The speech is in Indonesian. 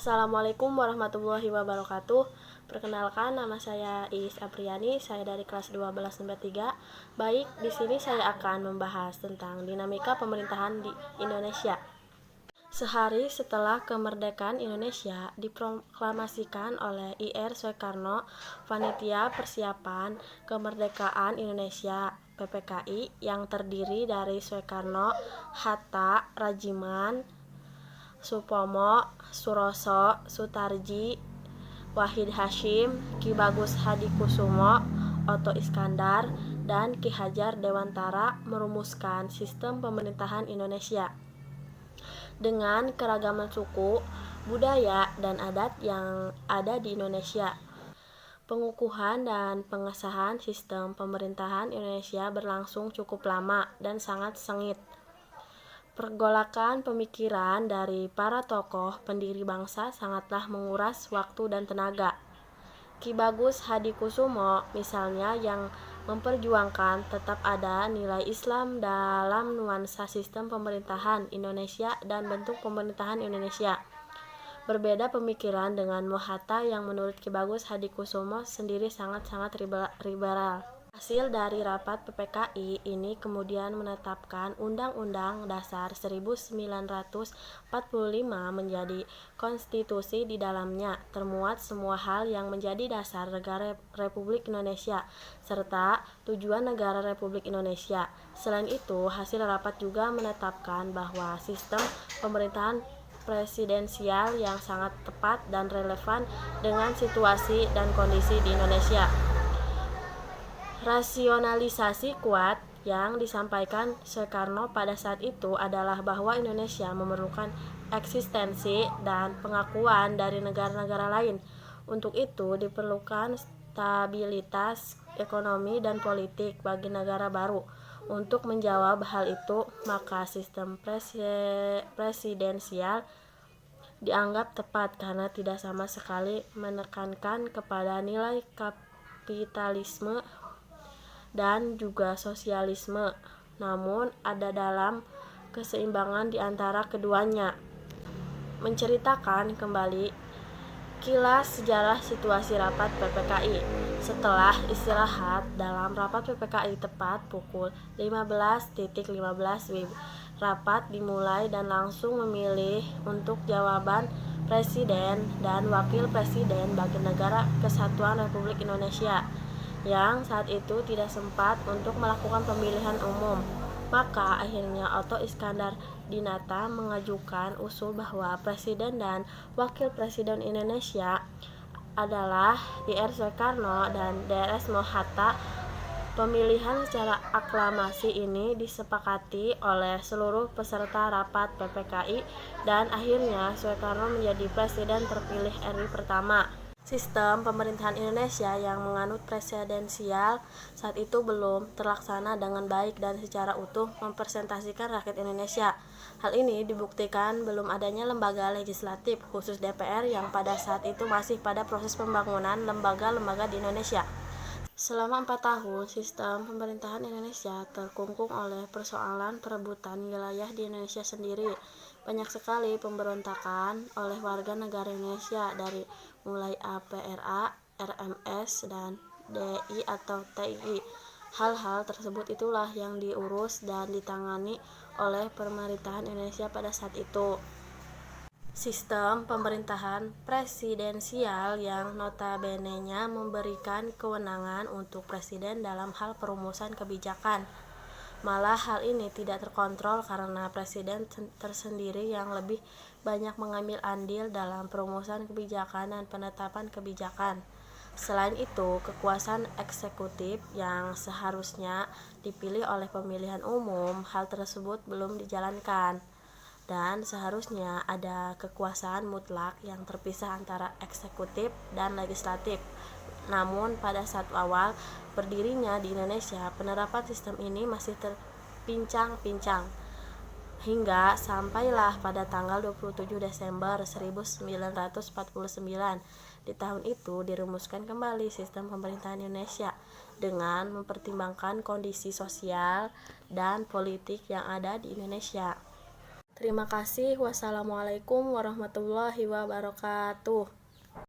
Assalamualaikum warahmatullahi wabarakatuh. Perkenalkan, nama saya Iis Apriani, saya dari kelas 12 nomor 3. Baik, di sini saya akan membahas tentang dinamika pemerintahan di Indonesia. Sehari setelah kemerdekaan Indonesia diproklamasikan oleh Ir Soekarno, Panitia Persiapan Kemerdekaan Indonesia (PPKI) yang terdiri dari Soekarno, Hatta, Rajiman, Supomo, Suroso, Sutarji, Wahid Hasyim, Ki Bagus Hadikusumo, Oto Iskandar, dan Ki Hajar Dewantara merumuskan sistem pemerintahan Indonesia dengan keragaman suku, budaya, dan adat yang ada di Indonesia. Pengukuhan dan pengesahan sistem pemerintahan Indonesia berlangsung cukup lama dan sangat sengit. Pergolakan pemikiran dari para tokoh pendiri bangsa sangatlah menguras waktu dan tenaga. Ki Bagus Hadikusumo misalnya yang memperjuangkan tetap ada nilai Islam dalam nuansa sistem pemerintahan Indonesia dan bentuk pemerintahan Indonesia. Berbeda pemikiran dengan Hatta yang menurut Ki Bagus Hadikusumo sendiri sangat-sangat liberal. Hasil dari rapat PPKI ini kemudian menetapkan Undang-Undang Dasar 1945 menjadi konstitusi. Di dalamnya termuat semua hal yang menjadi dasar negara Republik Indonesia serta tujuan negara Republik Indonesia. Selain itu, hasil rapat juga menetapkan bahwa sistem pemerintahan presidensial yang sangat tepat dan relevan dengan situasi dan kondisi di Indonesia. Rasionalisasi kuat yang disampaikan Soekarno pada saat itu adalah bahwa Indonesia memerlukan eksistensi dan pengakuan dari negara-negara lain. Untuk itu diperlukan stabilitas ekonomi dan politik bagi negara baru. Untuk menjawab hal itu, maka sistem presidensial dianggap tepat karena tidak sama sekali menekankan kepada nilai kapitalisme dan juga sosialisme, namun ada dalam keseimbangan di antara keduanya. Menceritakan kembali kilas sejarah situasi rapat PPKI. Setelah istirahat dalam rapat PPKI tepat pukul 15.15 WIB, rapat dimulai dan langsung memilih untuk jawaban Presiden dan Wakil Presiden bagi Negara Kesatuan Republik Indonesia yang saat itu tidak sempat untuk melakukan pemilihan umum. Maka akhirnya Oto Iskandar Dinata mengajukan usul bahwa Presiden dan Wakil Presiden Indonesia adalah Ir Soekarno dan Drs Hatta. Pemilihan secara aklamasi ini disepakati oleh seluruh peserta rapat PPKI dan akhirnya Soekarno menjadi Presiden terpilih RI pertama. Sistem pemerintahan Indonesia yang menganut presidensial saat itu belum terlaksana dengan baik dan secara utuh mempresentasikan rakyat Indonesia. Hal ini dibuktikan belum adanya lembaga legislatif khusus DPR yang pada saat itu masih pada proses pembangunan lembaga-lembaga di Indonesia. Selama 4 tahun, sistem pemerintahan Indonesia terkungkung oleh persoalan perebutan wilayah di Indonesia sendiri. Banyak sekali pemberontakan oleh warga negara Indonesia dari mulai APRA, RMS, dan DI atau TII. Hal-hal tersebut itulah yang diurus dan ditangani oleh pemerintahan Indonesia pada saat itu. Sistem pemerintahan presidensial yang notabene-nya memberikan kewenangan untuk presiden dalam hal perumusan kebijakan. Malah hal ini tidak terkontrol karena presiden tersendiri yang lebih banyak mengambil andil dalam perumusan kebijakan dan penetapan kebijakan. Selain itu, kekuasaan eksekutif yang seharusnya dipilih oleh pemilihan umum, hal tersebut belum dijalankan. Dan seharusnya ada kekuasaan mutlak yang terpisah antara eksekutif dan legislatif. Namun pada saat awal berdirinya di Indonesia, penerapan sistem ini masih terpincang-pincang. Hingga sampailah pada tanggal 27 Desember 1949. Di tahun itu dirumuskan kembali sistem pemerintahan Indonesia dengan mempertimbangkan kondisi sosial dan politik yang ada di Indonesia. Terima kasih. Wassalamualaikum warahmatullahi wabarakatuh.